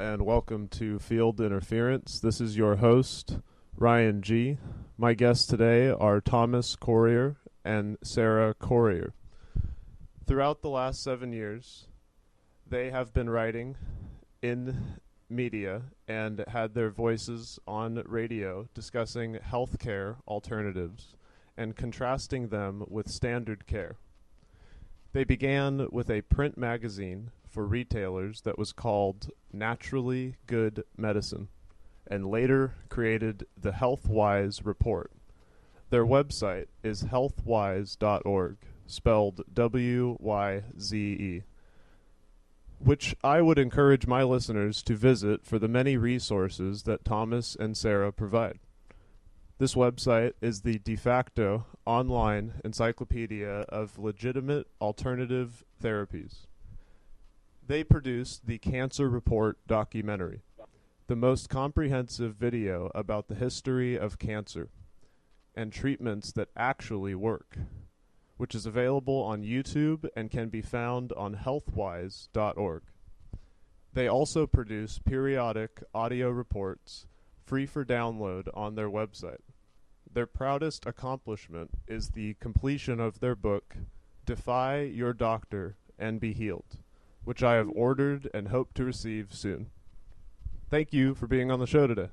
and welcome to Field Interference. This is your host, Ryan G. My guests today are Thomas Corriher and Sarah Corriher. Throughout the last 7 years, they have been writing in media and had their voices on radio discussing healthcare alternatives and contrasting them with standard care. They began with a print magazine for retailers that was called Naturally Good Medicine, and later created the HealthWise Report. Their website is healthwise.org, spelled W-Y-Z-E, which I would encourage my listeners to visit for the many resources that Thomas and Sarah provide. This website is the de facto online encyclopedia of legitimate alternative therapies. They produced the Cancer Report documentary, the most comprehensive video about the history of cancer and treatments that actually work, which is available on YouTube and can be found on healthwise.org. They also produce periodic audio reports free for download on their website. Their proudest accomplishment is the completion of their book, Defy Your Doctor and Be Healed, which I have ordered and hope to receive soon. Thank you for being on the show today.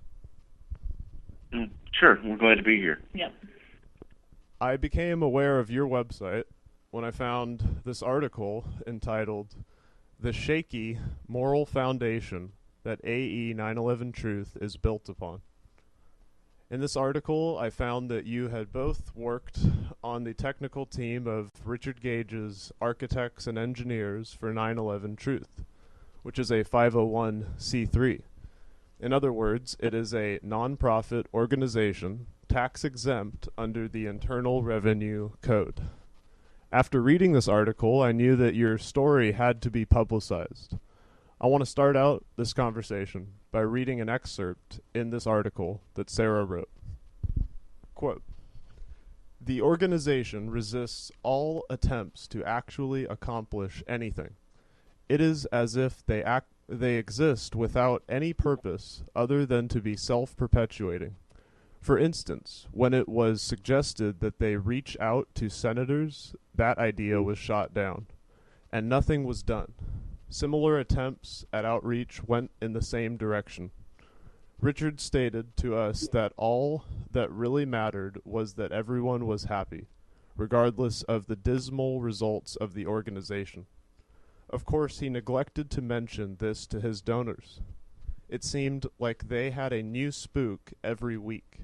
Sure, we're glad to be here. Yep. I became aware of your website when I found this article entitled The Shaky Moral Foundation That AE911Truth is Built Upon. In this article, I found that you had both worked on the technical team of Richard Gage's Architects and Engineers for 911Truth, which is a 501c3. In other words, it is a nonprofit organization, tax-exempt under the Internal Revenue Code. After reading this article, I knew that your story had to be publicized. I want to start out this conversation by reading an excerpt in this article that Sarah wrote. Quote, "The organization resists all attempts to actually accomplish anything. It is as if they exist without any purpose other than to be self-perpetuating. For instance, when it was suggested that they reach out to senators, that idea was shot down, and nothing was done. Similar attempts at outreach went in the same direction. Richard stated to us that all that really mattered was that everyone was happy, regardless of the dismal results of the organization. Of course, he neglected to mention this to his donors. It seemed like they had a new spook every week.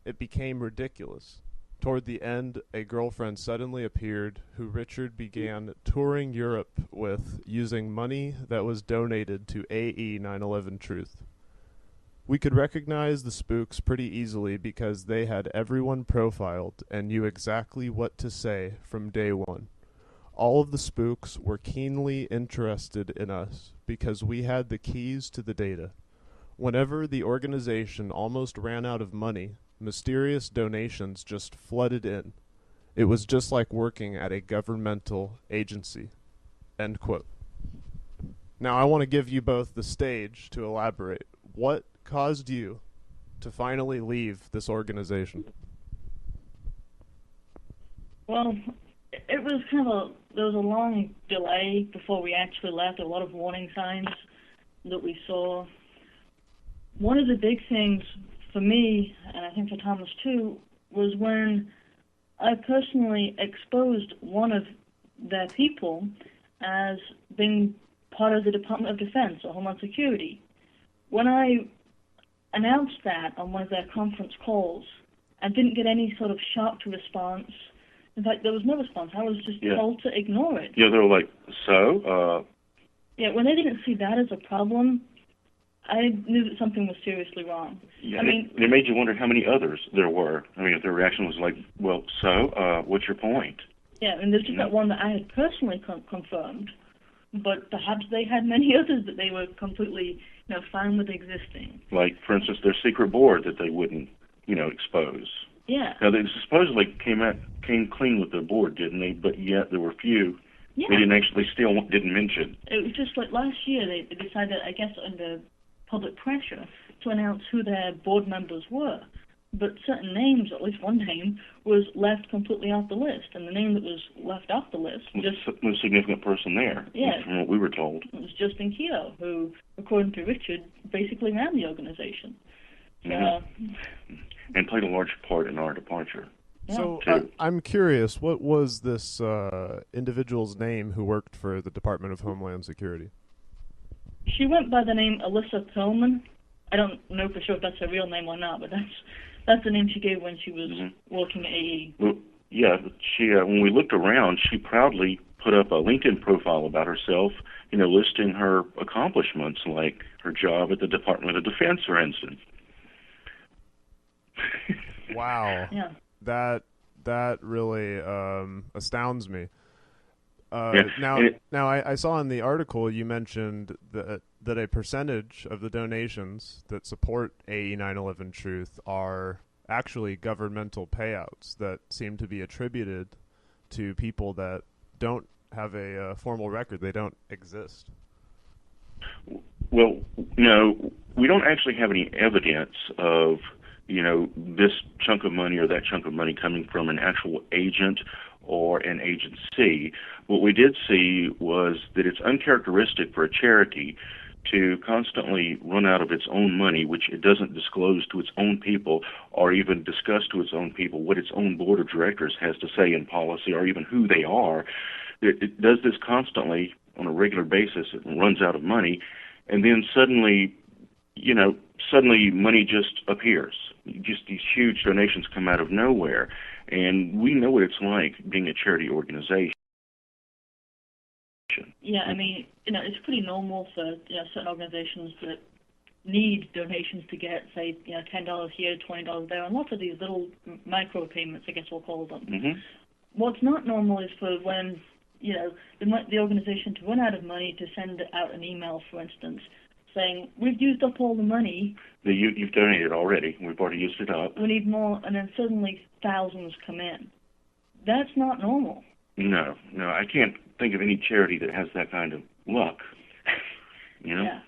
It became ridiculous. Toward the end, a girlfriend suddenly appeared who Richard began touring Europe with using money that was donated to AE911Truth. We could recognize the spooks pretty easily because they had everyone profiled and knew exactly what to say from day one. All of the spooks were keenly interested in us because we had the keys to the data. Whenever the organization almost ran out of money, mysterious donations just flooded in. It was just like working at a governmental agency." End quote. Now I want to give you both the stage to elaborate. What caused you to finally leave this organization? Well, it was there was a long delay before we actually left. A lot of warning signs that we saw. One of the big things for me, and I think for Thomas too, was when I personally exposed one of their people as being part of the Department of Defense or Homeland Security. When I announced that on one of their conference calls, I didn't get any sort of shocked response. In fact, there was no response. I was just told to ignore it. Yeah, they were like, so? Yeah, when they didn't see that as a problem, I knew that something was seriously wrong. Yeah, it made you wonder how many others there were. I mean, if their reaction was like, well, so, what's your point? Yeah, and there's just that one that I had personally confirmed, but perhaps they had many others that they were completely, fine with existing. Like, for instance, their secret board that they wouldn't, expose. Yeah. Now, they supposedly came clean with their board, didn't they? But yet there were few they didn't mention. It was just like last year they decided, I guess, under public pressure to announce who their board members were. But certain names, at least one name, was left completely off the list, and the name that was left off the list was the most significant person there, from what we were told. It was Justin Keogh, who, according to Richard, basically ran the organization. And played a large part in our departure. Yeah. So I'm curious, what was this individual's name who worked for the Department of Homeland Security? She went by the name Alyssa Perlman. I don't know for sure if that's her real name or not, but that's the name she gave when she was working at AE. Well, yeah, she when we looked around, she proudly put up a LinkedIn profile about herself, listing her accomplishments, like her job at the Department of Defense, for instance. Wow. Yeah. That really astounds me. Yeah. Now I saw in the article you mentioned that a percentage of the donations that support AE911Truth are actually governmental payouts that seem to be attributed to people that don't have a formal record. They don't exist. Well, no, we don't actually have any evidence of this chunk of money or that chunk of money coming from an actual agent or an agency. What we did see was that it's uncharacteristic for a charity to constantly run out of its own money, which it doesn't disclose to its own people or even discuss to its own people what its own board of directors has to say in policy or even who they are. It does this constantly on a regular basis. It runs out of money, and then suddenly money just appears. Just these huge donations come out of nowhere. And we know what it's like being a charity organization. Yeah, I mean, it's pretty normal for certain organizations that need donations to get, say, $10 here, $20 there, and lots of these little micro payments, I guess we'll call them. Mm-hmm. What's not normal is for when the organization to run out of money to send out an email, for instance, saying, we've used up all the money. You've donated already. We've already used it up. We need more, and then suddenly thousands come in. That's not normal. No, I can't think of any charity that has that kind of luck. Yeah.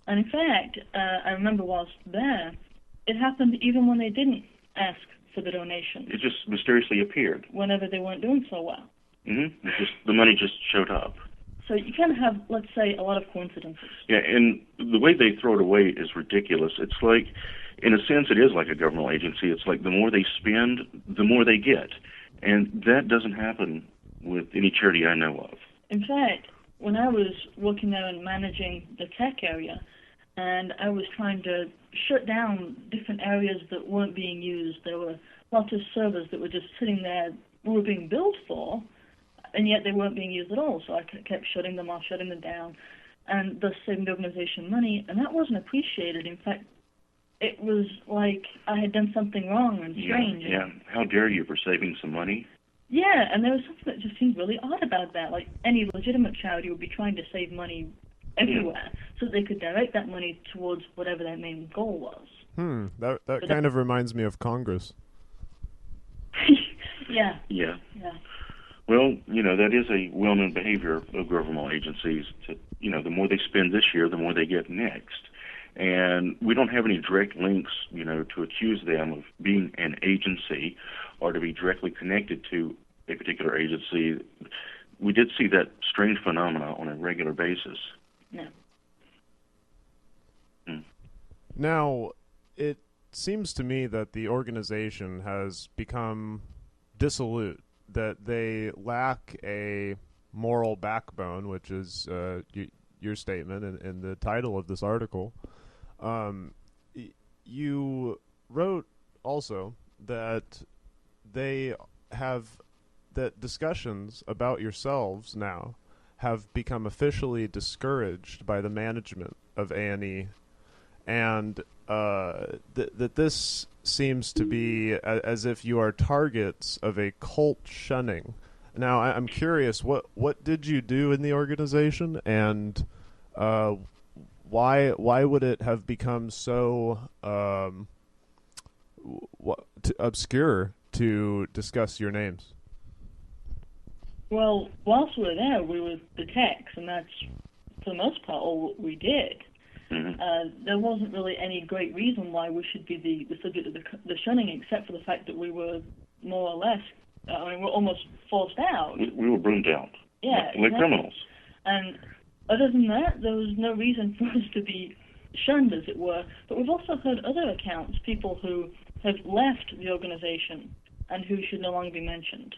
And in fact, I remember whilst there, it happened even when they didn't ask for the donation. It just mysteriously appeared. Whenever they weren't doing so well. Mm-hmm. The money just showed up. So you can have, let's say, a lot of coincidences. Yeah, and the way they throw it away is ridiculous. It's like, in a sense, it is like a governmental agency. It's like the more they spend, the more they get. And that doesn't happen with any charity I know of. In fact, when I was working there and managing the tech area, and I was trying to shut down different areas that weren't being used, there were lots of servers that were just sitting there we were being billed for, and yet they weren't being used at all. So I kept shutting them off, shutting them down, and thus saving the organization money. And that wasn't appreciated. In fact, it was like I had done something wrong and strange. Yeah. How dare you for saving some money? Yeah, and there was something that just seemed really odd about that. Like any legitimate charity would be trying to save money everywhere so that they could direct that money towards whatever their main goal was. That kind of reminds me of Congress. Yeah. Well, that is a well-known behavior of governmental agencies. The more they spend this year, the more they get next. And we don't have any direct links, to accuse them of being an agency or to be directly connected to a particular agency. We did see that strange phenomena on a regular basis. Yeah. Now, it seems to me that the organization has become dissolute, that they lack a moral backbone, which is your statement and the title of this article. You wrote also that that discussions about yourselves now have become officially discouraged by the management of A&E, and that this seems to be as if you are targets of a cult shunning. Now, I'm curious, what did you do in the organization, and why would it have become so obscure to discuss your names? Well, whilst we were there, we were the techs, and that's, for the most part, all we did. There wasn't really any great reason why we should be the subject of the shunning, except for the fact that we were more or less, we're almost forced out. We were broomed out. Yeah, like criminals. And other than that, there was no reason for us to be shunned, as it were. But we've also heard other accounts, people who have left the organization and who should no longer be mentioned.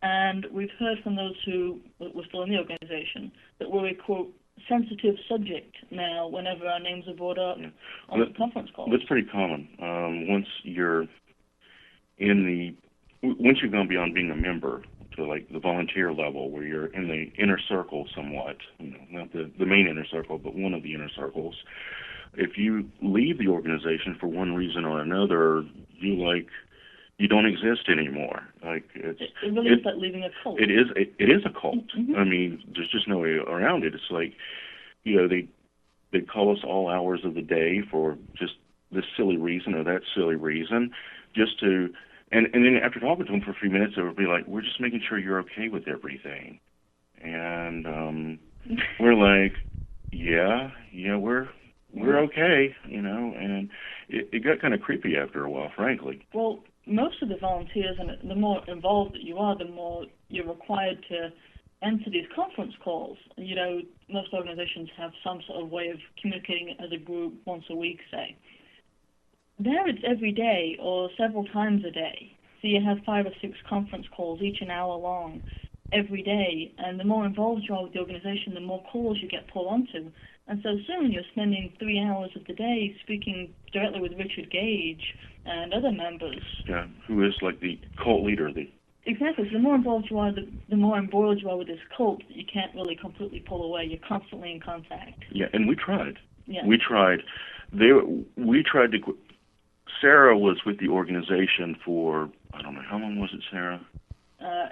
And we've heard from those who were still in the organization that we're a, quote, sensitive subject now whenever our names are brought up on the conference call. That's pretty common. Once you're once you've gone beyond being a member to like the volunteer level, where you're in the inner circle somewhat, not the main inner circle, but one of the inner circles. If you leave the organization for one reason or another, you don't exist anymore. Like it really is like leaving a cult. It is a cult. Mm-hmm. I mean, there's just no way around it. It's like, they call us all hours of the day for just this silly reason or that silly reason, just to. And then after talking to them for a few minutes, it would be like, we're just making sure you're okay with everything. And we're like, yeah, we're okay, and it got kind of creepy after a while, frankly. Well, most of the volunteers, and the more involved that you are, the more you're required to enter these conference calls. Most organizations have some sort of way of communicating as a group once a week, say. There it's every day or several times a day. So you have 5 or 6 conference calls, each an hour long, every day. And the more involved you are with the organization, the more calls you get pulled onto. And so soon you're spending 3 hours of the day speaking directly with Richard Gage and other members. Yeah, who is like the cult leader. Exactly. So the more involved you are, the more embroiled you are with this cult that you can't really completely pull away. You're constantly in contact. Yeah, and we tried. Yeah. We tried. We tried to quit. Sarah was with the organization for, I don't know, how long was it, Sarah?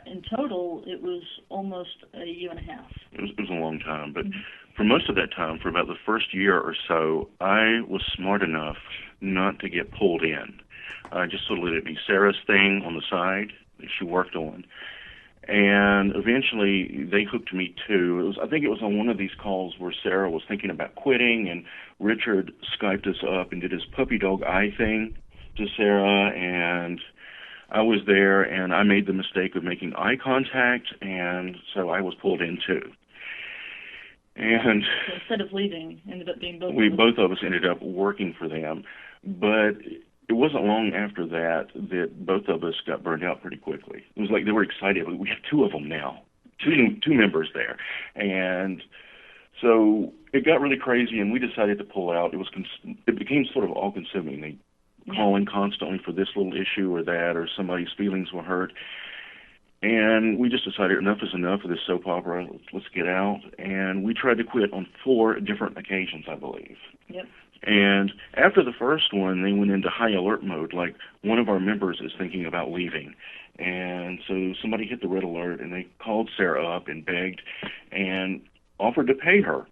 In total, it was almost a year and a half. It was a long time, but for most of that time, for about the first year or so, I was smart enough not to get pulled in. I just sort of let it be Sarah's thing on the side that she worked on. And eventually, they hooked me too. I think it was on one of these calls where Sarah was thinking about quitting, and Richard Skyped us up and did his puppy dog eye thing to Sarah, and I was there, and I made the mistake of making eye contact, and so I was pulled in too. And so instead of leaving, ended up being both of us ended up working for them, but it wasn't long after that both of us got burned out pretty quickly. It was like they were excited. We have 2 of them now, two members there. And so it got really crazy, and we decided to pull out. It became sort of all-consuming. They calling constantly for this little issue or that, or somebody's feelings were hurt. And we just decided enough is enough of this soap opera. Let's get out. And we tried to quit on 4 different occasions, I believe. Yep. And after the first one, they went into high alert mode, like one of our members is thinking about leaving. And so somebody hit the red alert, and they called Sarah up and begged and offered to pay her.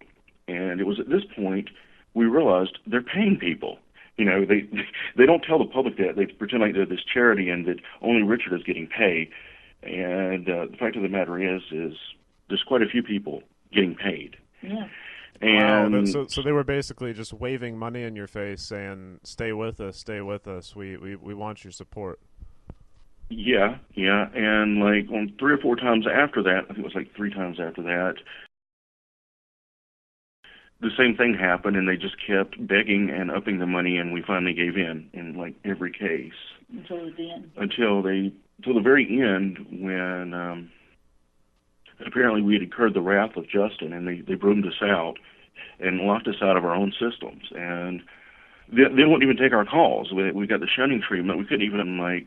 And it was at this point we realized they're paying people. They don't tell the public that. They pretend like they're this charity and that only Richard is getting paid. And the fact of the matter is there's quite a few people getting paid. Yeah. And wow, so they were basically just waving money in your face, saying, "Stay with us, stay with us. We want your support." Yeah, and like on 3 or 4 times after that, I think it was like 3 times after that, the same thing happened, and they just kept begging and upping the money, and we finally gave in like every case until the end. Until the very end, when apparently we had incurred the wrath of Justin, and they broomed us out and locked us out of our own systems, and they wouldn't even take our calls. We got the shunning treatment. We couldn't even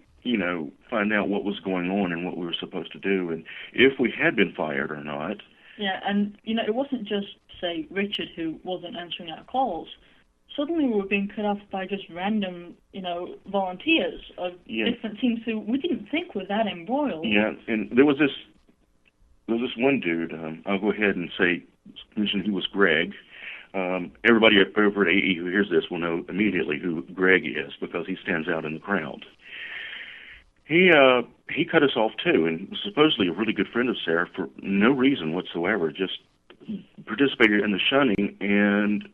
find out what was going on and what we were supposed to do, and if we had been fired or not. Yeah, and it wasn't just, say, Richard who wasn't answering our calls. Suddenly we were being cut off by just random, volunteers of different teams who we didn't think were that embroiled. Yeah, and there was this one dude, I'll go ahead and mention he was Greg. Everybody over at AE who hears this will know immediately who Greg is because he stands out in the crowd. He cut us off too, and was supposedly a really good friend of Sarah for no reason whatsoever, just participated in the shunning, and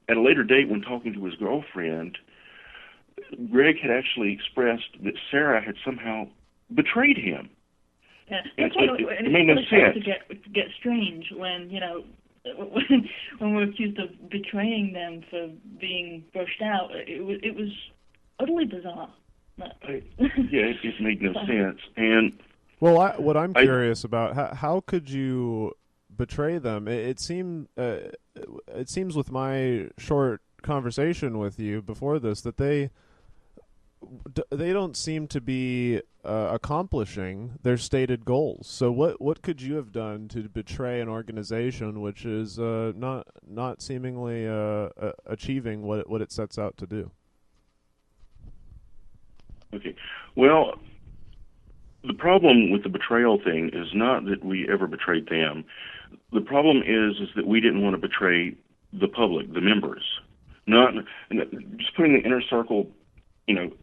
at a later date, when talking to his girlfriend, Greg had actually expressed that Sarah had somehow betrayed him. Yeah, it made no sense. To get strange when, when we're accused of betraying them for being brushed out. It was utterly bizarre. It made no sense. And well, what I'm curious about, how could you betray them? It seems with my short conversation with you before this that they don't seem to be accomplishing their stated goals. So what could you have done to betray an organization which is not seemingly achieving what it sets out to do? Okay. Well, the problem with the betrayal thing is not that we ever betrayed them. The problem is that we didn't want to betray the public, the members. Not just putting the inner circle,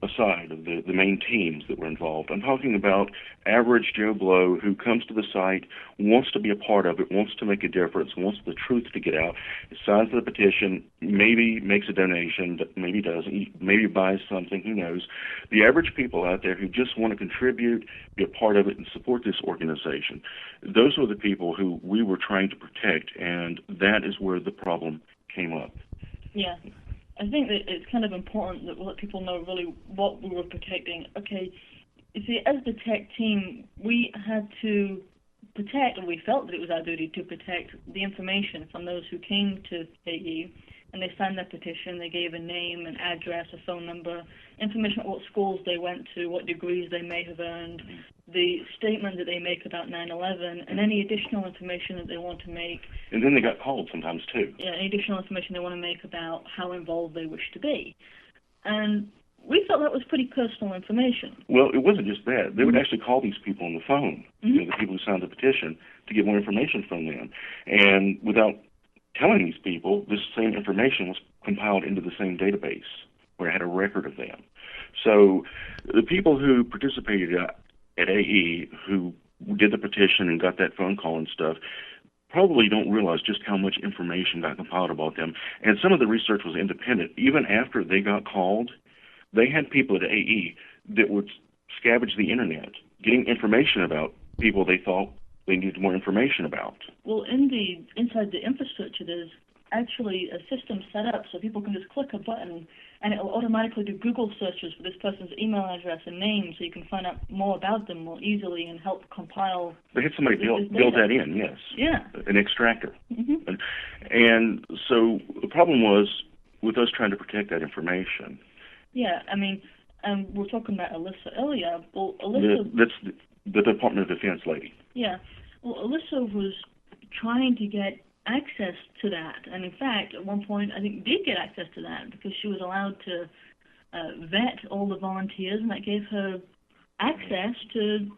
aside of the main teams that were involved. I'm talking about average Joe Blow who comes to the site, wants to be a part of it, wants to make a difference, wants the truth to get out, signs the petition, maybe makes a donation, maybe doesn't, maybe buys something, who knows. The average people out there who just want to contribute, be a part of it, and support this organization. Those were the people who we were trying to protect, and that is where the problem came up. Yeah. I think that it's kind of important that we let people know really what we were protecting. Okay, you see, as the tech team, we had to protect, and we felt that it was our duty to protect the information from those who came to AE, and they signed their petition. They gave a name, an address, a phone number, information about what schools they went to, what degrees they may have earned, the statement that they make about 9/11, and any additional information that they want to make. And then they got called sometimes, too. Yeah, any additional information they want to make about how involved they wish to be. And we felt that was pretty personal information. Well, it wasn't just that. They would actually call these people on the phone, the people who signed the petition, to get more information from them. And without telling these people, this same information was compiled into the same database where it had a record of them. So the people who participated at AE, who did the petition and got that phone call and stuff, probably don't realize just how much information got compiled about them. And some of the research was independent. Even after they got called, they had people at AE that would scavenge the internet, getting information about people they thought they needed more information about. Well, inside the infrastructure, there's actually a system set up so people can just click a button and it will automatically do Google searches for this person's email address and name, so you can find out more about them more easily and help compile. They had somebody build that in, yes. Yeah. An extractor. And so the problem was with us trying to protect that information. Yeah, I mean, we were talking about Alyssa earlier. Well, Alyssa... That's the Department of Defense lady. Yeah. Well, Alyssa was trying to get access to that, and in fact, at one point, I think did get access to that because she was allowed to vet all the volunteers, and that gave her access to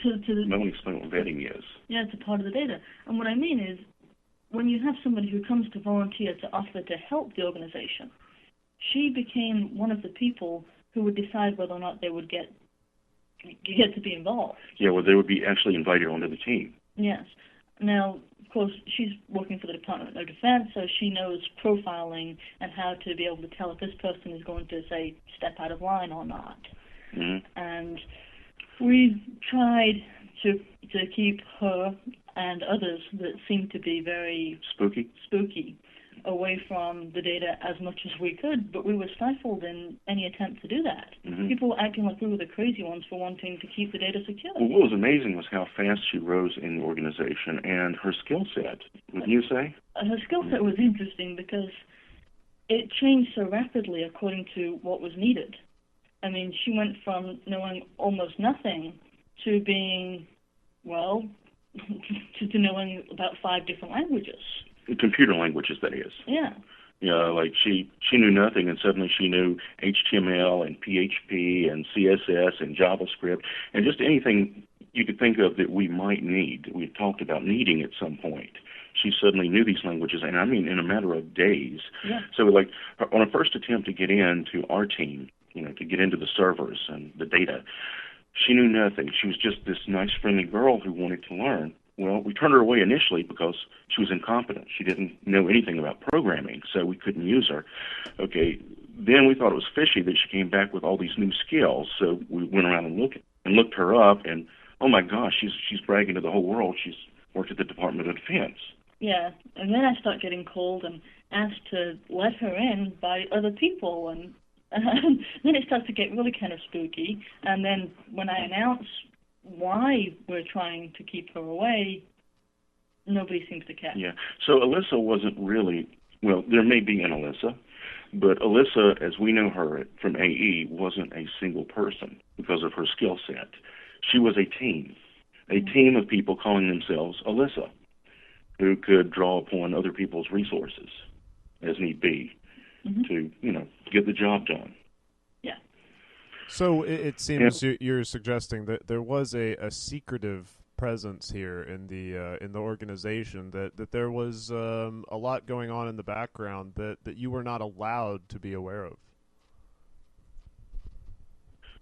No one explained what vetting is. Yeah, it's a part of the data. And what I mean is, when you have somebody who comes to volunteer to offer to help the organization, she became one of the people who would decide whether or not they would get to be involved. Yeah, well, they would be actually invited onto the team. Yes. Now, of course, she's working for the Department of Defense, so she knows profiling and how to be able to tell if this person is going to, say, step out of line or not. And we tried to keep her and others that seem to be very spooky away from the data as much as we could, but we were stifled in any attempt to do that. People were acting like we were the crazy ones for wanting to keep the data secure. Well, what was amazing was how fast she rose in the organization and her skill set, wouldn't you say? Her skill set was interesting because it changed so rapidly according to what was needed. I mean, she went from knowing almost nothing to being, well, to knowing about 5 different languages. Computer languages, that is. Yeah. Yeah, like she knew nothing, and suddenly she knew HTML and PHP and CSS and JavaScript and just anything you could think of that we might need, that we talked about needing at some point. She suddenly knew these languages, and I mean in a matter of days. Yeah. So like on her first attempt to get into our team, to get into the servers and the data, she knew nothing. She was just this nice, friendly girl who wanted to learn. Well, we turned her away initially because she was incompetent. She didn't know anything about programming, so we couldn't use her. Okay, then we thought it was fishy that she came back with all these new skills, so we went around and looked her up, and oh my gosh, she's bragging to the whole world she's worked at the Department of Defense. Yeah, and then I start getting called and asked to let her in by other people, and then it starts to get really kind of spooky. And then when I announce why we're trying to keep her away, nobody seems to care. Yeah, so Alyssa wasn't really, well, there may be an Alyssa, but Alyssa, as we know her from AE, wasn't a single person because of her skill set. She was a team of people calling themselves Alyssa, who could draw upon other people's resources as need be to, get the job done. Yeah. So it seems you're suggesting that there was a secretive presence here in the organization, that there was a lot going on in the background that you were not allowed to be aware of.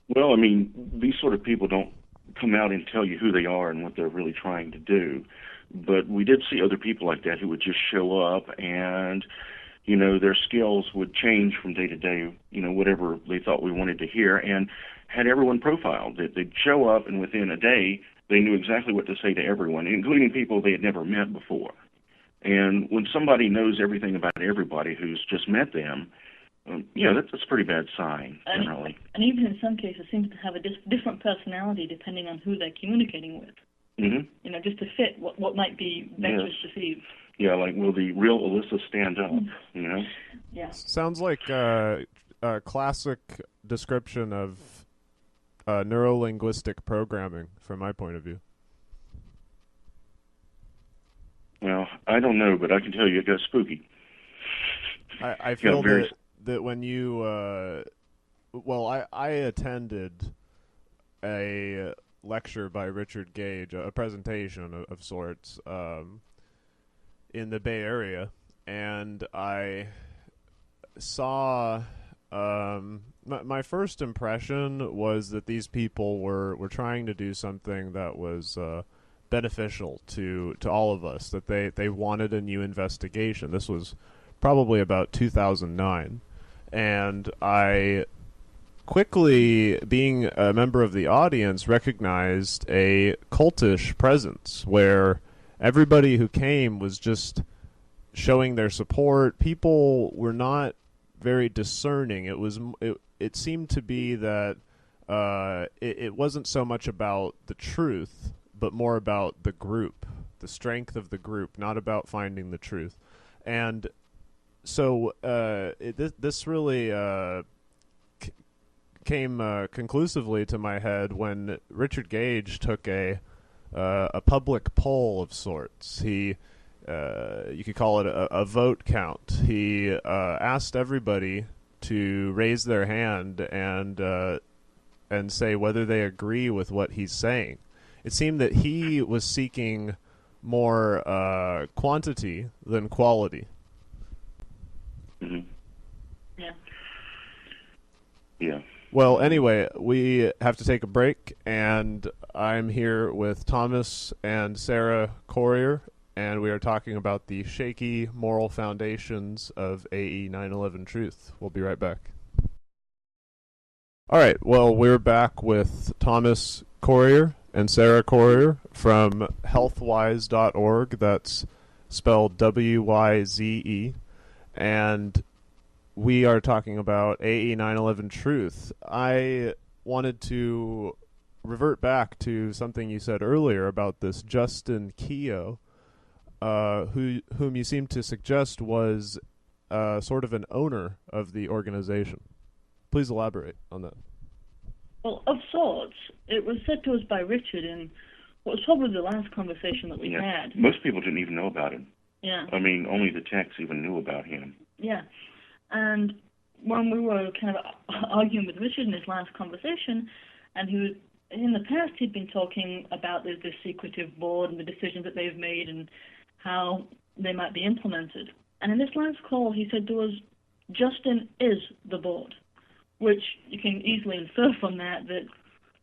Well, I mean, these sort of people don't come out and tell you who they are and what they're really trying to do. But we did see other people like that who would just show up and, their skills would change from day to day, whatever they thought we wanted to hear, and had everyone profiled. They'd show up, and within a day, they knew exactly what to say to everyone, including people they had never met before. And when somebody knows everything about everybody who's just met them, that's a pretty bad sign, generally. And even in some cases, seems to have a different personality depending on who they're communicating with. Mm-hmm. Just to fit what might be better received. Yeah, like, will the real Alyssa stand up, Yeah. Sounds like a classic description of neuro-linguistic programming from my point of view. Well, I don't know, but I can tell you it got spooky. I feel that when you... I attended a lecture by Richard Gage, a presentation of sorts, in the Bay Area, and I saw my first impression was that these people were trying to do something that was beneficial to all of us, that they wanted a new investigation. This was probably about 2009, and I quickly, being a member of the audience, recognized a cultish presence where everybody who came was just showing their support. People were not very discerning. It seemed to be that it wasn't so much about the truth, but more about the group, the strength of the group, not about finding the truth. And so this really came conclusively to my head when Richard Gage took a public poll of sorts. He, you could call it a vote count. He asked everybody to raise their hand and say whether they agree with what he's saying. It seemed that he was seeking more quantity than quality. Mm-hmm. Yeah. Yeah. Well, anyway, we have to take a break, and I'm here with Thomas and Sarah Corriher, and we are talking about the shaky moral foundations of AE911Truth. We'll be right back. All right, well, we're back with Thomas Corriher and Sarah Corriher from healthwise.org. That's spelled W-Y-Z-E. And we are talking about AE911Truth. I wanted to revert back to something you said earlier about this Justin Keogh, whom you seem to suggest was sort of an owner of the organization. Please elaborate on that. Well, of sorts. It was said to us by Richard in what was probably the last conversation that we had. Most people didn't even know about him. Yeah. I mean, only the techs even knew about him. Yeah. And when we were kind of arguing with Richard in his last conversation, and he was, in the past he'd been talking about this secretive board and the decisions that they've made and how they might be implemented. And in this last call, he said to us, Justin is the board, which you can easily infer from that,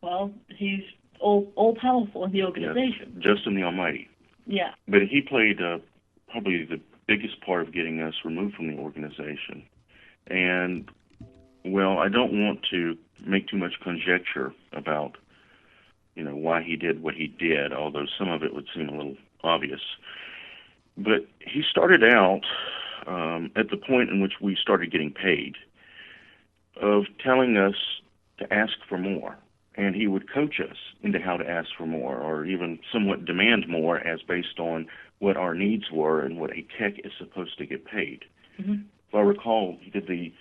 well, he's all powerful in the organization. Yes. Justin the Almighty. Yeah. But he played probably the biggest part of getting us removed from the organization. And, well, I don't want to make too much conjecture about, why he did what he did, although some of it would seem a little obvious. But he started out at the point in which we started getting paid, of telling us to ask for more. And he would coach us into how to ask for more, or even somewhat demand more, as based on what our needs were and what a tech is supposed to get paid. Mm-hmm. If I recall, he did the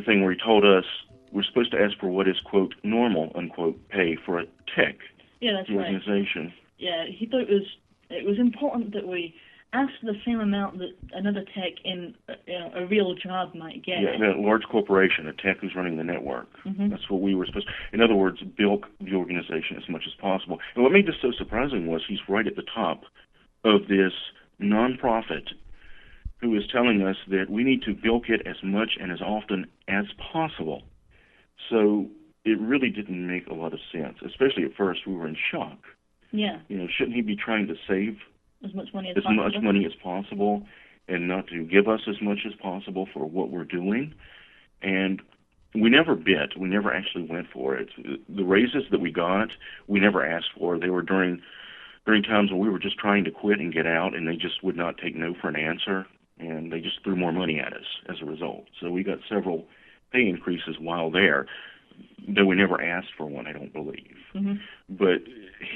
thing where he told us we're supposed to ask for what is, quote, normal, unquote, pay for a tech organization. Right. Yeah, he thought it was important that we ask the same amount that another tech in a real job might get. Yeah, a large corporation, a tech who's running the network. Mm-hmm. That's what we were supposed to. In other words, bilk the organization as much as possible. And what made this so surprising was he's right at the top of this nonprofit who is telling us that we need to bilk it as much and as often as possible. So it really didn't make a lot of sense, especially at first. We were in shock. Yeah. Shouldn't he be trying to save as much money as possible and not to give us as much as possible for what we're doing? And we never bid. We never actually went for it. The raises that we got, we never asked for. They were during times when we were just trying to quit and get out, and they just would not take no for an answer, and they just threw more money at us as a result. So we got several pay increases while there, though we never asked for one, I don't believe. Mm-hmm. But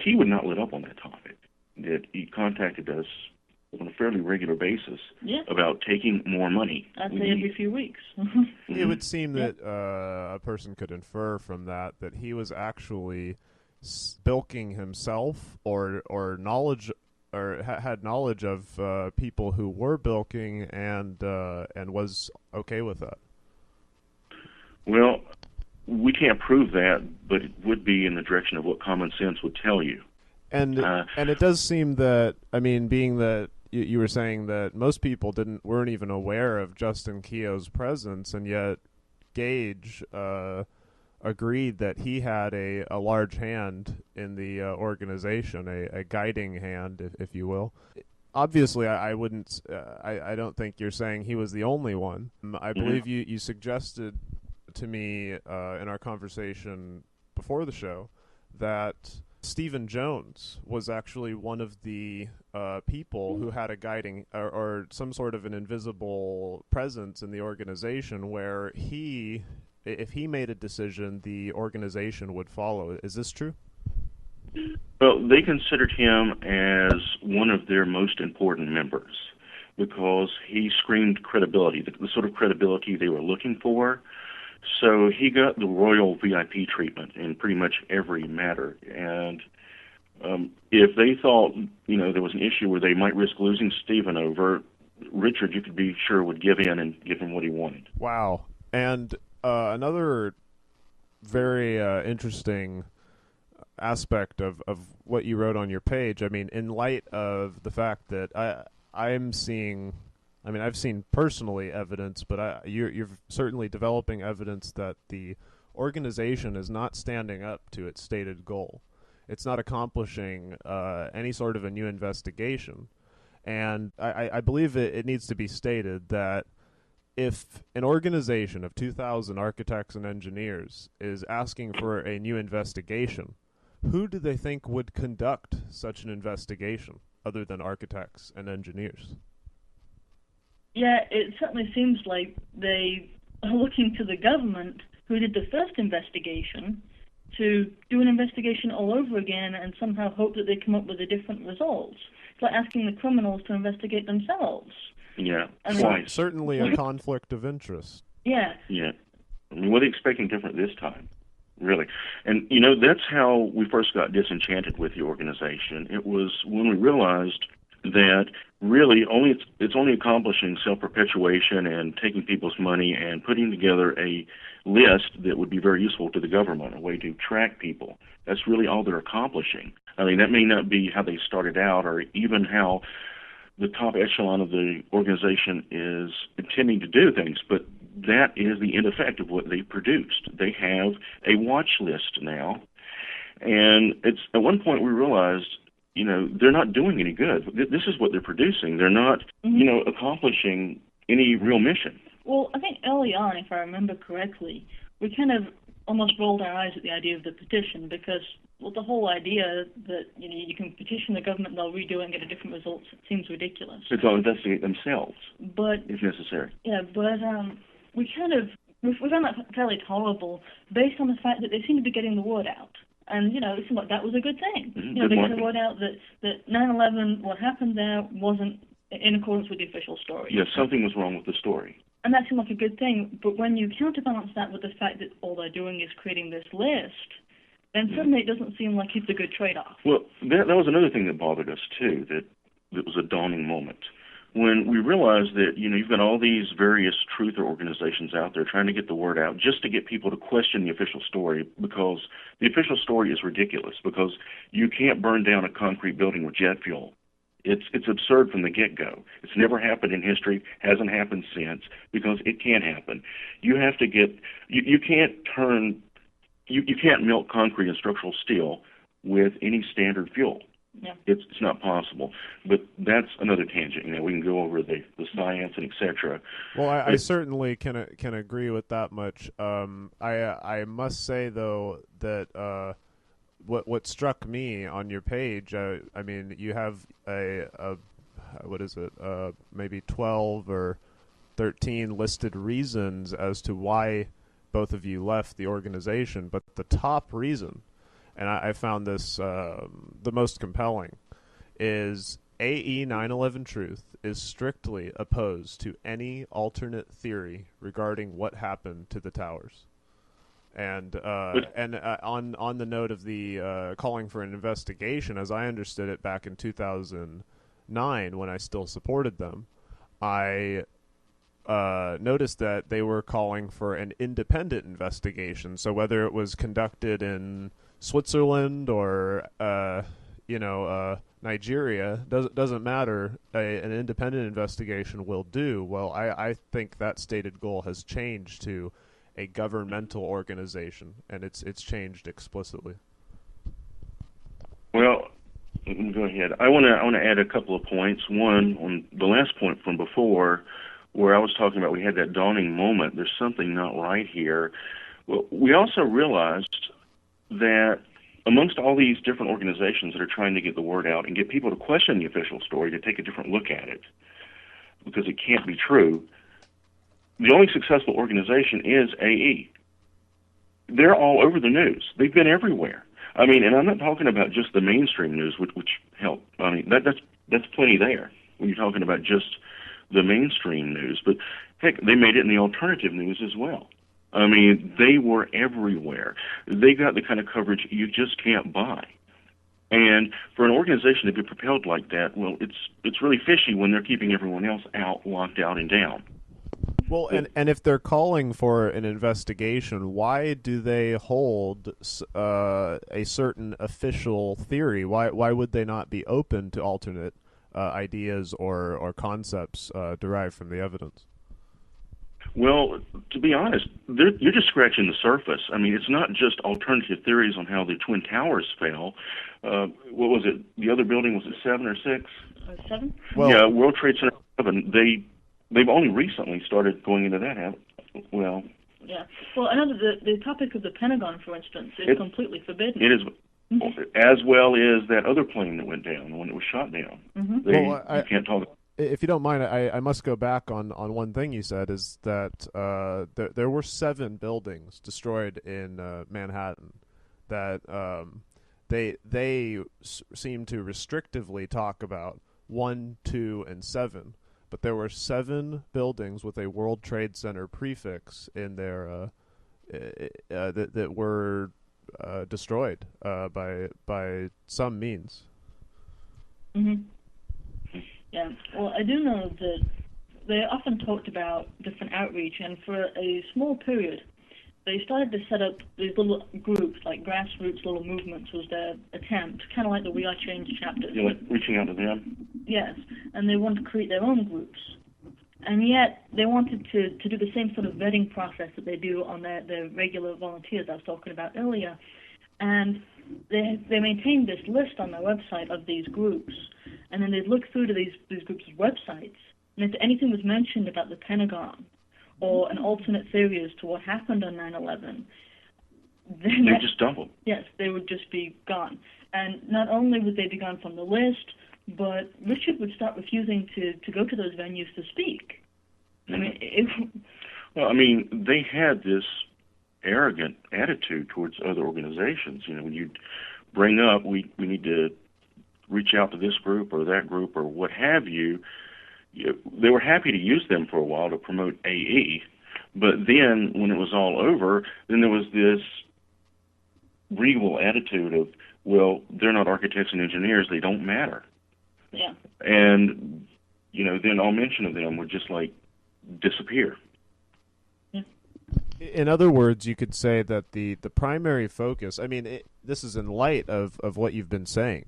he would not let up on that topic. That he contacted us on a fairly regular basis about taking more money. I'd say every few weeks. It would seem that a person could infer from that he was actually bilking himself or knowledge, or had knowledge of people who were bilking and was okay with that. Well, we can't prove that, but it would be in the direction of what common sense would tell you. And it does seem that, being that you were saying that most people weren't even aware of Justin Keogh's presence, and yet Gage agreed that he had a large hand in the organization, a guiding hand, if you will. Obviously, I wouldn't. I don't think you're saying he was the only one. I believe you suggested to me in our conversation before the show that Stephen Jones was actually one of the people who had a guiding or some sort of an invisible presence in the organization, where if he made a decision, the organization would follow. Is this true? Well, they considered him as one of their most important members because he screamed credibility, the sort of credibility they were looking for. So he got the royal VIP treatment in pretty much every matter. And if they thought, there was an issue where they might risk losing Stephen over, Richard, you could be sure, would give in and give him what he wanted. Wow. And another very interesting aspect of what you wrote on your page, in light of the fact that I'm seeing... I've seen personally evidence, but you're certainly developing evidence that the organization is not standing up to its stated goal. It's not accomplishing any sort of a new investigation. And I believe it needs to be stated that if an organization of 2,000 architects and engineers is asking for a new investigation, who do they think would conduct such an investigation other than architects and engineers? Yeah, it certainly seems like they are looking to the government, who did the first investigation, to do an investigation all over again and somehow hope that they come up with a different result. It's like asking the criminals to investigate themselves. Yeah, twice. Certainly a conflict of interest. Yeah. Yeah. What are they expecting different this time? Really. And, that's how we first got disenchanted with the organization. It was when we realized that really it's only accomplishing self-perpetuation and taking people's money and putting together a list that would be very useful to the government, a way to track people. That's really all they're accomplishing. That may not be how they started out or even how the top echelon of the organization is intending to do things, but that is the end effect of what they produced. They have a watch list now, and it's at one point we realized they're not doing any good. This is what they're producing. They're not, accomplishing any real mission. Well, I think early on, if I remember correctly, we kind of almost rolled our eyes at the idea of the petition because, well, the whole idea that, you can petition the government, they'll redo it and get a different result seems ridiculous. So they'll investigate themselves, but if necessary. Yeah, but we found that fairly tolerable based on the fact that they seem to be getting the word out. And, it seemed like that was a good thing. Mm-hmm. They got the word out that 9/11, what happened there, wasn't in accordance with the official story. Yes, something was wrong with the story. And that seemed like a good thing. But when you counterbalance that with the fact that all they're doing is creating this list, then suddenly it doesn't seem like it's a good trade-off. Well, that was another thing that bothered us, too, that was a dawning moment. When we realized that, you've got all these various truther organizations out there trying to get the word out just to get people to question the official story because the official story is ridiculous because you can't burn down a concrete building with jet fuel. It's absurd from the get-go. It's never happened in history, hasn't happened since, because it can't happen. You have to get, you can't melt concrete and structural steel with any standard fuel. Yeah. It's not possible. But that's another tangent. We can go over the science and et cetera. Well, I certainly can agree with that much. I must say, though, that what struck me on your page, I mean, you have a what is it, maybe 12 or 13 listed reasons as to why both of you left the organization, but the top reason, and I found this the most compelling, is AE911Truth is strictly opposed to any alternate theory regarding what happened to the towers. And on the note of the calling for an investigation, as I understood it back in 2009 when I still supported them, I noticed that they were calling for an independent investigation. So whether it was conducted in Switzerland or Nigeria, doesn't matter. An independent investigation will do. Well, I think that stated goal has changed to a governmental organization, and it's changed explicitly. Well, go ahead. I want to add a couple of points. One, on the last point from before, where I was talking about we had that dawning moment, there's something not right here. Well, we also realized that amongst all these different organizations that are trying to get the word out and get people to question the official story, to take a different look at it, because it can't be true, the only successful organization is AE. They're all over the news. They've been everywhere. I mean, and I'm not talking about just the mainstream news, which help. I mean, that's plenty there when you're talking about just the mainstream news. But heck, they made it in the alternative news as well. I mean, they were everywhere. They got the kind of coverage you just can't buy. And for an organization to be propelled like that, well, it's really fishy when they're keeping everyone else out, locked out, and down. Well, and if they're calling for an investigation, why do they hold a certain official theory? Why would they not be open to alternate ideas or concepts derived from the evidence? Well, to be honest, you're just scratching the surface. I mean, it's not just alternative theories on how the Twin Towers fell. What was it? The other building, was it 7 or 6? 7? Well, yeah, World Trade Center 7. They've only recently started going into that. Well, yeah. Well, I know that the topic of the Pentagon, for instance, is completely forbidden. It is, as well as that other plane that went down when it was shot down. Mm-hmm. You can't talk. If you don't mind, I must go back on one thing you said, is that there were 7 buildings destroyed in Manhattan that they seem to restrictively talk about 1, 2, and 7. But there were 7 buildings with a World Trade Center prefix in there that were destroyed by some means. Mm-hmm. Yeah. Well, I do know that they often talked about different outreach, and for a small period, they started to set up these little groups, like grassroots little movements was their attempt, kind of like the We Are Change chapters. You're like reaching out to them? Yes, and they wanted to create their own groups. And yet they wanted to do the same sort of vetting process that they do on their regular volunteers I was talking about earlier. And they maintained this list on their website of these groups, and then they'd look through to these groups' websites, and if anything was mentioned about the Pentagon or an alternate theory as to what happened on 9/11, then they just dump them. Yes, they would just be gone. And not only would they be gone from the list, but Richard would start refusing to go to those venues to speak. Well, I mean, they had this arrogant attitude towards other organizations. You know, when you'd bring up, we need to reach out to this group or that group or what have you, they were happy to use them for a while to promote AE. But then when it was all over, then there was this regal attitude of, well, they're not architects and engineers, they don't matter. Yeah. And, you know, then all mention of them would just, like, disappear. Yeah. In other words, you could say that the primary focus, I mean, this is in light of what you've been saying,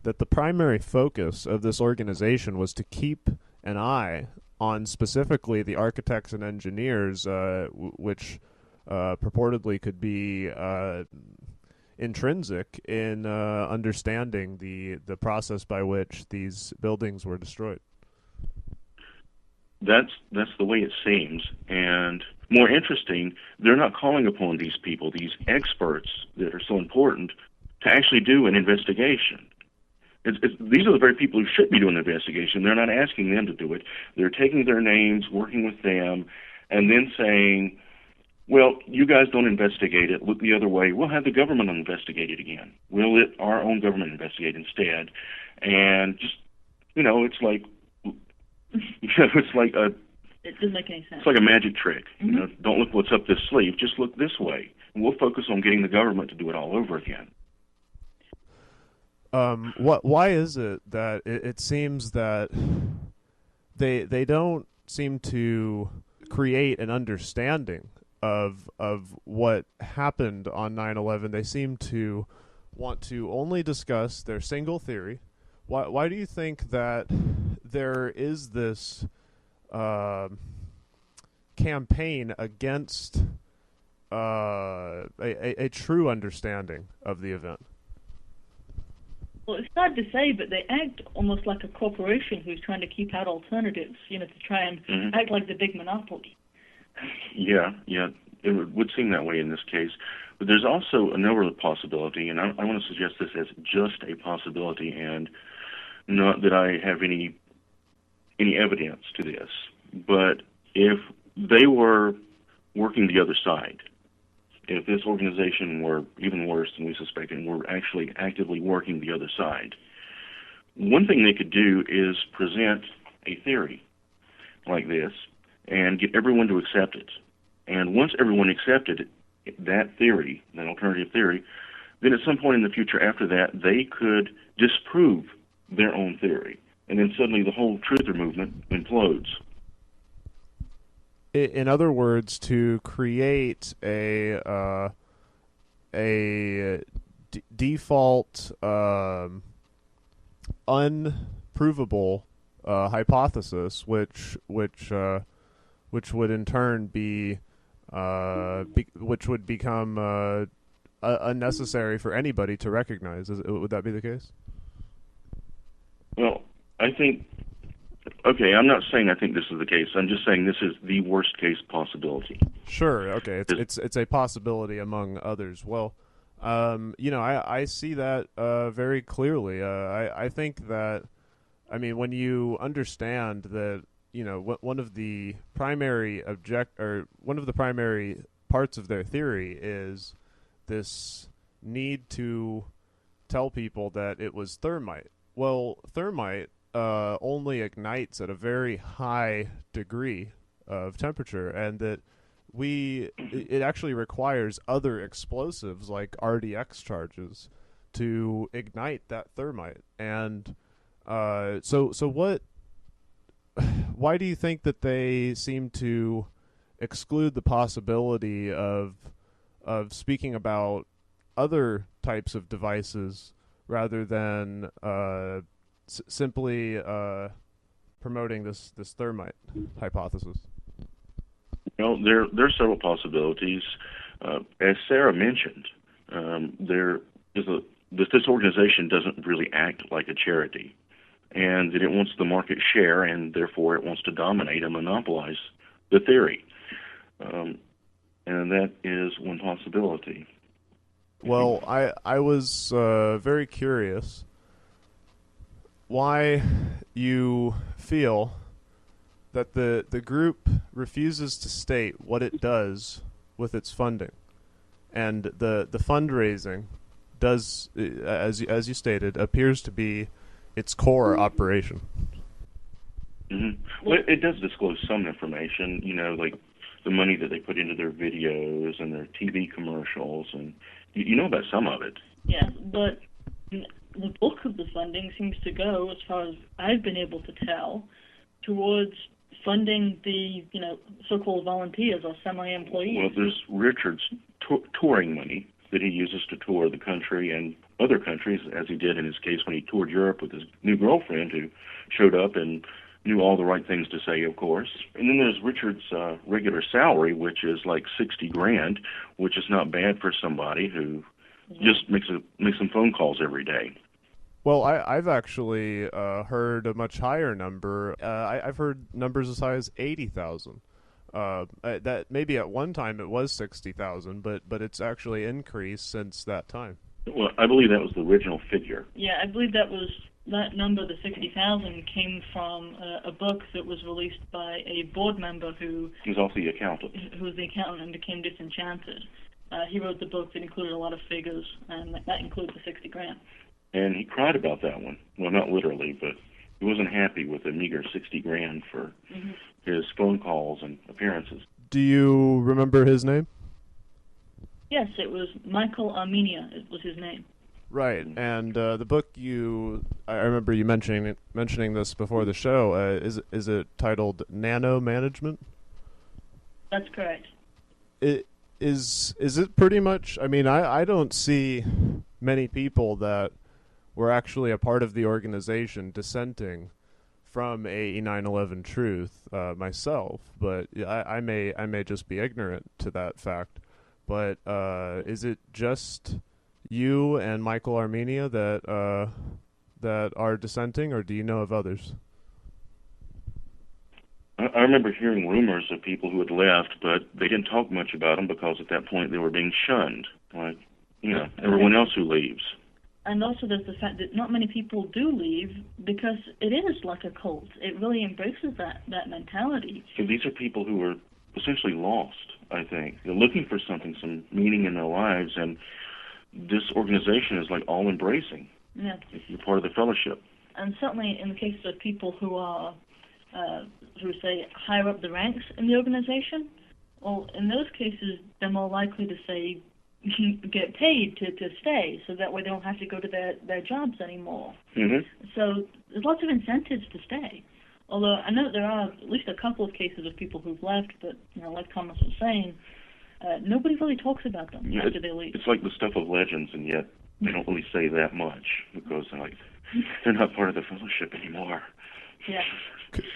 that the primary focus of this organization was to keep an eye on specifically the architects and engineers, which purportedly could be intrinsic in understanding the process by which these buildings were destroyed. That's the way it seems. And more interesting, they're not calling upon these people, these experts that are so important, to actually do an investigation. These are the very people who should be doing the investigation. They're not asking them to do it. They're taking their names, working with them, and then saying, well, you guys don't investigate it. Look the other way. We'll have the government investigate it again. We'll let our own government investigate instead. And just, you know, it's like, it's like it doesn't make any sense. It's like a magic trick. Mm-hmm. You know, don't look what's up this sleeve. Just look this way. And we'll focus on getting the government to do it all over again. Why is it that it seems that they don't seem to create an understanding of what happened on 9/11? They seem to want to only discuss their single theory. Why do you think that there is this campaign against a true understanding of the event? Well, it's hard to say, but they act almost like a corporation who's trying to keep out alternatives, you know, to try and act like the big monopoly. Yeah, it would seem that way in this case. But there's also another possibility, and I want to suggest this as just a possibility, and not that I have any evidence to this. But if they were working the other side, if this organization were even worse than we suspected and were actually actively working the other side, one thing they could do is present a theory like this and get everyone to accept it. And once everyone accepted that theory, that alternative theory, then at some point in the future after that, they could disprove their own theory. And then suddenly the whole truther movement implodes. In other words, to create a default unprovable hypothesis, which would in turn be which would become unnecessary for anybody to recognize. Would that be the case? Well, I think. Okay, I'm not saying I think this is the case. I'm just saying this is the worst case possibility. Sure. Okay, it's a possibility among others. Well, I see that very clearly. I think that, I mean, when you understand that, one of the primary parts of their theory is this need to tell people that it was thermite. Well, thermite only ignites at a very high degree of temperature, and that it actually requires other explosives like RDX charges to ignite that thermite. And so why do you think that they seem to exclude the possibility of speaking about other types of devices rather than simply promoting this thermite hypothesis? There are several possibilities. As Sarah mentioned, there this organization doesn't really act like a charity, and that it wants the market share, and therefore it wants to dominate and monopolize the theory. And that is one possibility. Well, I was very curious why you feel that the group refuses to state what it does with its funding, and the fundraising does, as you stated, appears to be its core operation. Mm-hmm. Well, it does disclose some information, like the money that they put into their videos and their TV commercials, and you know about some of it. Yeah, but the bulk of the funding seems to go, as far as I've been able to tell, towards funding the, so-called volunteers or semi-employees. Well, there's Richard's touring money that he uses to tour the country and other countries, as he did in his case when he toured Europe with his new girlfriend, who showed up and knew all the right things to say, of course. And then there's Richard's regular salary, which is like $60,000, which is not bad for somebody who just makes some phone calls every day. Well, I've actually heard a much higher number. I've heard numbers as high as 80,000. That maybe at one time it was 60,000, but it's actually increased since that time. Well, I believe that was the original figure. Yeah, I believe that number, the 60,000, came from a book that was released by a board member who was also the accountant. Who was the accountant and became disenchanted. He wrote the book that included a lot of figures, and that includes the $60,000. And he cried about that one. Well, not literally, but he wasn't happy with a meager $60,000 for his phone calls and appearances. Do you remember his name? Yes, it was Michael Armenia. It was his name. Right, and the book I remember you mentioning this before the show. Is it titled Nano Management? That's correct. Is it pretty much? I mean, I don't see many people that were actually a part of the organization dissenting from AE911Truth myself, but I may just be ignorant to that fact. But is it just you and Michael Armenia that are dissenting, or do you know of others? I remember hearing rumors of people who had left, but they didn't talk much about them because at that point they were being shunned, like everyone else who leaves. And also there's the fact that not many people do leave because it is like a cult. It really embraces that mentality. So these are people who are essentially lost, I think. They're looking for something, some meaning in their lives, and this organization is like all-embracing. Yeah. You're part of the fellowship. And certainly in the case of people who are, say, higher up the ranks in the organization, well, in those cases, they're more likely to say, get paid to stay, so that way they don't have to go to their jobs anymore. Mm-hmm. So there's lots of incentives to stay. Although I know there are at least a couple of cases of people who've left, but like Thomas was saying, nobody really talks about them after they leave. It's like the stuff of legends, and yet they don't really say that much because they're not part of the fellowship anymore. Yeah.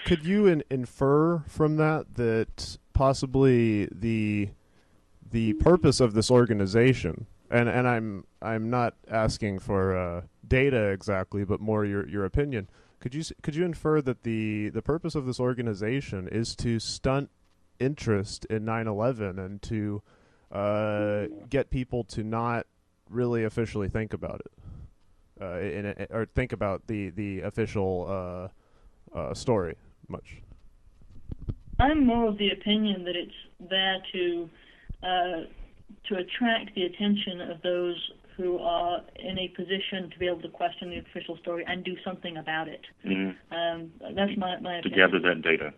Could you infer from that possibly the purpose of this organization, and I'm not asking for data exactly, but more your opinion. Could you infer that the purpose of this organization is to stunt interest in 9/11 and to get people to not really officially think about it, or think about the official story much? I'm more of the opinion that it's there to attract the attention of those who are in a position to be able to question the official story and do something about it. Mm-hmm. That's my opinion. To gather that data,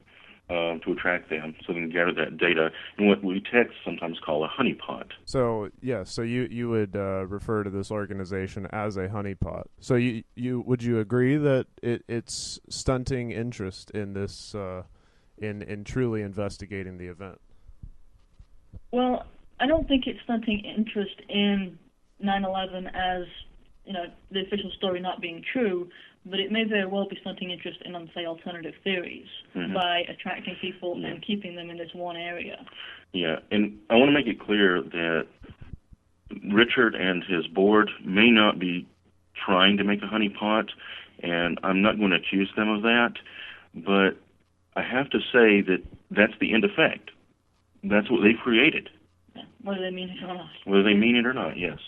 to attract them, so they can gather that data in what we techs sometimes call a honeypot. So you would refer to this organization as a honeypot. So would you agree that it's stunting interest in this in truly investigating the event? Well, I don't think it's stunting interest in 9/11 as, the official story not being true, but it may very well be stunting interest in, say, alternative theories by attracting people and keeping them in this one area. Yeah, and I want to make it clear that Richard and his board may not be trying to make a honeypot, and I'm not going to accuse them of that, but I have to say that that's the end effect. That's what they've created. Whether they mean it or not. Whether they mean it or not, yes.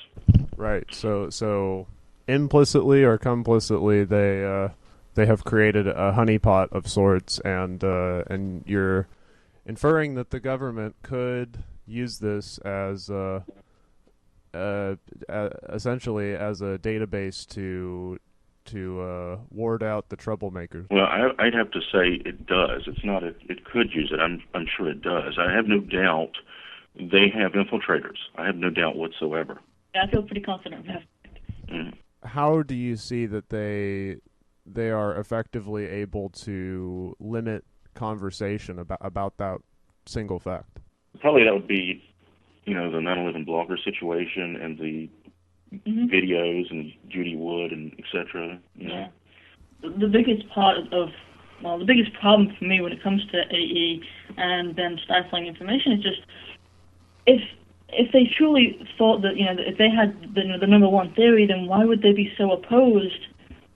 Right. So implicitly or complicitly, they have created a honeypot of sorts, and you're inferring that the government could use this as essentially as a database to ward out the troublemakers. Well, I'd have to say it does. It's not. It could use it. I'm sure it does. I have no doubt they have infiltrators. I have no doubt whatsoever. Yeah, I feel pretty confident about Mm. How do you see that they are effectively able to limit conversation about that single fact? Probably that would be, the 9/11 blogger situation and the videos and Judy Wood and etc. Yeah. The biggest the biggest problem for me when it comes to AE and them stifling information is just if they truly thought that, that if they had the number one theory, then why would they be so opposed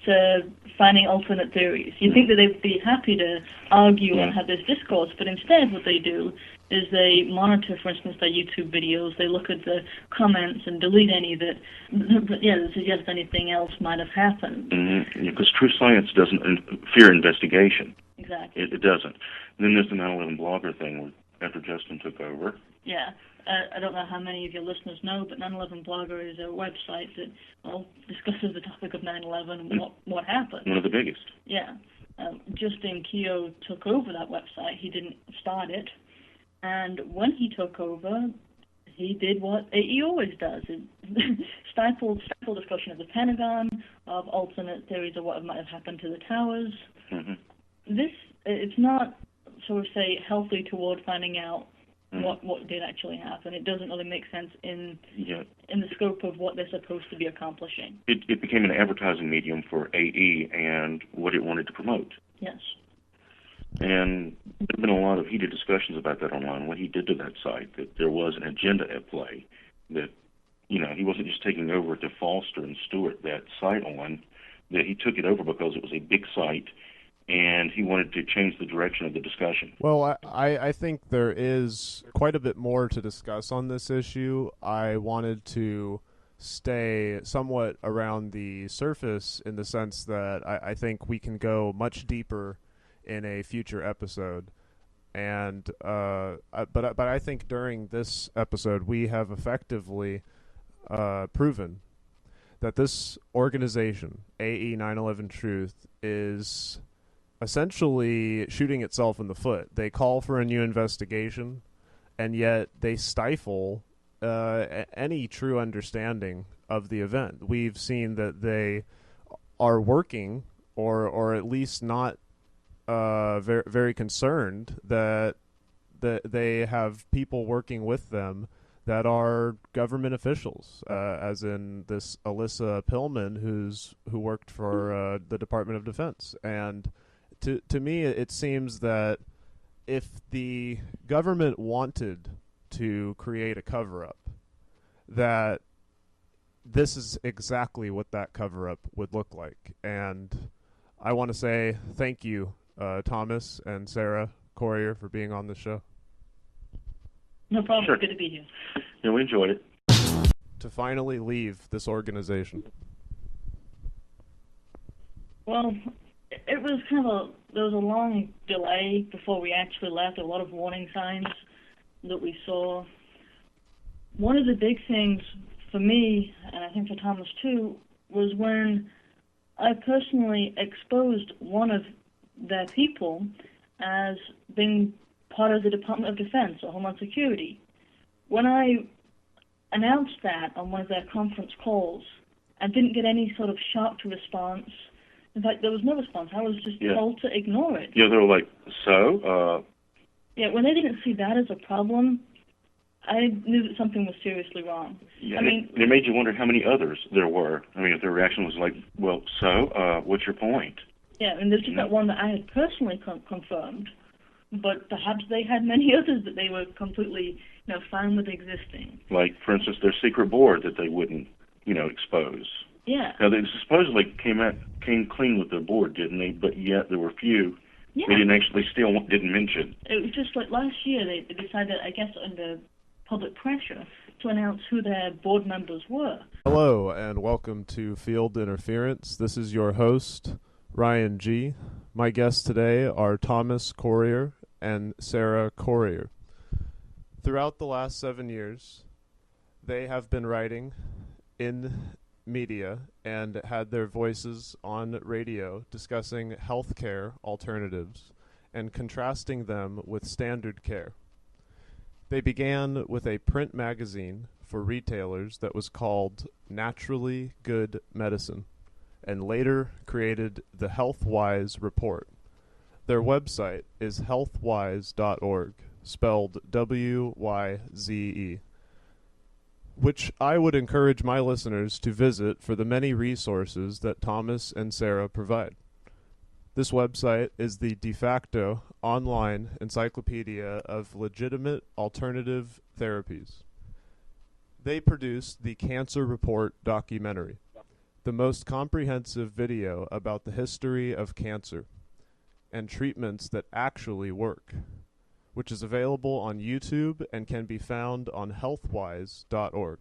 to finding alternate theories? You'd think that they'd be happy to argue and have this discourse, but instead what they do is they monitor, for instance, their YouTube videos. They look at the comments and delete any that suggest anything else might have happened. Because true science doesn't fear investigation. Exactly. It doesn't. And then there's the 9/11 blogger thing after Justin took over. Yeah. I don't know how many of your listeners know, but 9/11 Blogger is a website that discusses the topic of 9/11 and what happened. One of the biggest. Yeah. Justin Keogh took over that website. He didn't start it. And when he took over, he did what AE always does. It stifled discussion of the Pentagon, of alternate theories of what might have happened to the towers. It's not, so to say, healthy toward finding out what did actually happen. It doesn't really make sense in the scope of what they're supposed to be accomplishing. It became an advertising medium for AE and what it wanted to promote. Yes. And there have been a lot of heated discussions about that online, what he did to that site, that there was an agenda at play, that, he wasn't just taking over to foster and steward that site on, that he took it over because it was a big site and he wanted to change the direction of the discussion. Well, I think there is quite a bit more to discuss on this issue. I wanted to stay somewhat around the surface in the sense that I think we can go much deeper in a future episode. And but I think during this episode we have effectively proven that this organization, AE911Truth, is essentially shooting itself in the foot. They call for a new investigation, and yet they stifle any true understanding of the event. We've seen that they are working, or at least not very, very concerned that they have people working with them that are government officials, as in this Alyssa Pillman, who worked for the Department of Defense. And to me, it seems that if the government wanted to create a cover-up, that this is exactly what that cover-up would look like. And I want to say thank you, Thomas and Sarah Corriher, for being on the show. No problem. Sure. Good to be here. Yeah, we enjoyed it. To finally leave this organization. Well, it was there was a long delay before we actually left. A lot of warning signs that we saw. One of the big things for me, and I think for Thomas too, was when I personally exposed one of their people as being part of the Department of Defense or Homeland Security. When I announced that on one of their conference calls, I didn't get any sort of shocked response. In fact, there was no response. I was just told to ignore it. Yeah, they were like, so? Yeah, when they didn't see that as a problem, I knew that something was seriously wrong. Yeah, it made you wonder how many others there were. I mean, if their reaction was like, well, so, what's your point? Yeah, and there's just that one that I had personally confirmed. but perhaps they had many others that they were completely, fine with existing. Like, for instance, their secret board that they wouldn't, expose. Yeah. Now, they supposedly came clean with their board, didn't they? But yet there were few Yeah. they didn't mention. It was just like last year they decided, I guess, under public pressure, to announce who their board members were. Hello, and welcome to Field Interference. This is your host, Ryan G. My guests today are Thomas Corriher and Sarah Corriher. Throughout the last 7 years, they have been writing in media and had their voices on radio discussing healthcare alternatives and contrasting them with standard care. They began with a print magazine for retailers that was called Naturally Good Medicine, and later created the HealthWise Report. Their website is healthwise.org, spelled W-Y-Z-E, which I would encourage my listeners to visit for the many resources that Thomas and Sarah provide. This website is the de facto online encyclopedia of legitimate alternative therapies. They produced the Cancer Report documentary, the most comprehensive video about the history of cancer and treatments that actually work, which is available on YouTube and can be found on healthwise.org.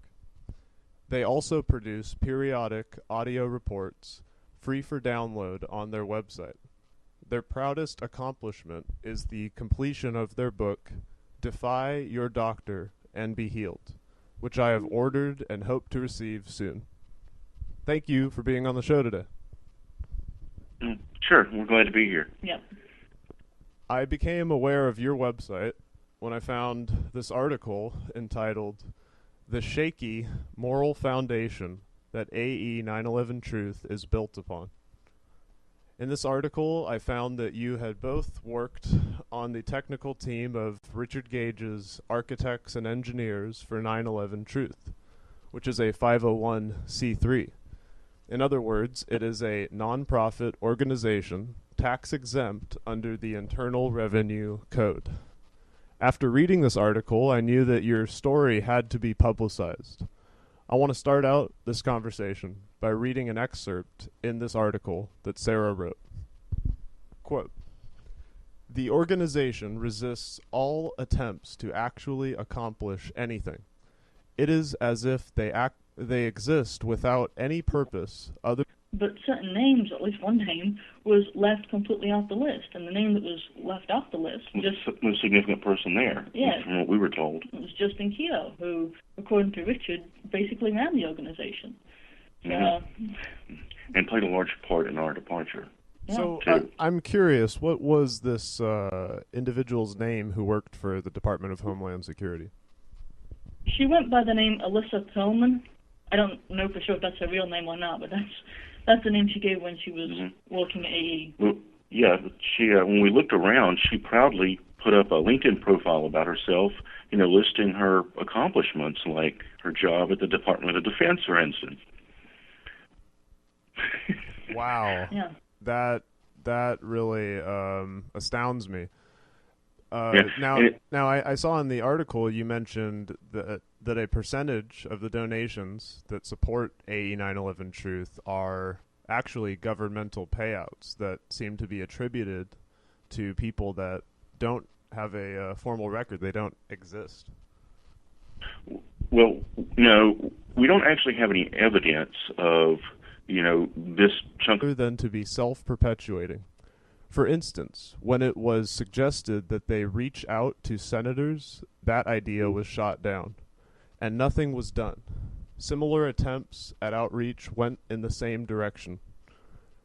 They also produce periodic audio reports free for download on their website. Their proudest accomplishment is the completion of their book, Defy Your Doctor and Be Healed, which I have ordered and hope to receive soon. Thank you for being on the show today. Sure, we're glad to be here. Yep. I became aware of your website when I found this article entitled The Shaky Moral Foundation That AE911Truth is Built Upon. In this article, I found that you had both worked on the technical team of Richard Gage's Architects and Engineers for 911Truth, which is a 501c3. In other words, it is a nonprofit organization, tax-exempt under the Internal Revenue Code. After reading this article, I knew that your story had to be publicized. I want to start out this conversation by reading an excerpt in this article that Sarah wrote. Quote, "The organization resists all attempts to actually accomplish anything. It is as if they exist without any purpose other." But certain names, at least one name, was left completely off the list, and the name that was left off the list just The most significant person there, Yeah. from what we were told. it was Justin Keogh, who, according to Richard, basically ran the organization. So, And played a large part in our departure. yeah. So Too. I'm curious, what was this individual's name who worked for the Department of Homeland Security? She went by the name Alyssa Perlman. I don't know for sure if that's her real name or not, but that's the name she gave when she was working at AE. Well, yeah, but she when we looked around, she proudly put up a LinkedIn profile about herself, listing her accomplishments, like her job at the Department of Defense, for instance. Wow. Yeah. That really astounds me. Yeah, Now I saw in the article you mentioned that a percentage of the donations that support AE911Truth are actually governmental payouts that seem to be attributed to people that don't have a formal record. They don't exist. Well, we don't actually have any evidence of, this chunk Other than to be self-perpetuating. For instance, when it was suggested that they reach out to senators, that idea was shot down, and nothing was done. Similar attempts at outreach went in the same direction.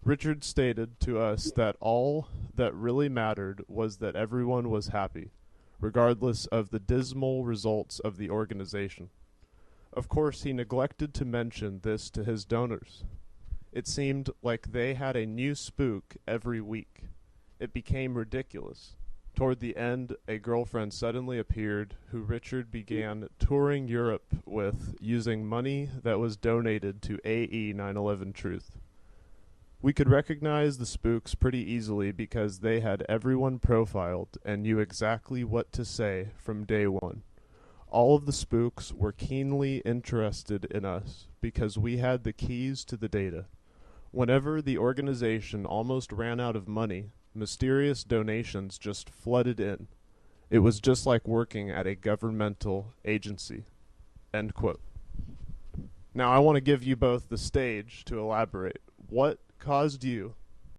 Richard stated to us that all that really mattered was that everyone was happy, regardless of the dismal results of the organization. Of course, he neglected to mention this to his donors. It seemed like they had a new spook every week. It became ridiculous. Toward the end, a girlfriend suddenly appeared who Richard began touring Europe with using money that was donated to AE911Truth. We could recognize the spooks pretty easily because they had everyone profiled and knew exactly what to say from day one. All of the spooks were keenly interested in us because we had the keys to the data. Whenever the organization almost ran out of money, mysterious donations just flooded in. It was just like working at a governmental agency." End quote. Now I want to give you both the stage to elaborate. What caused you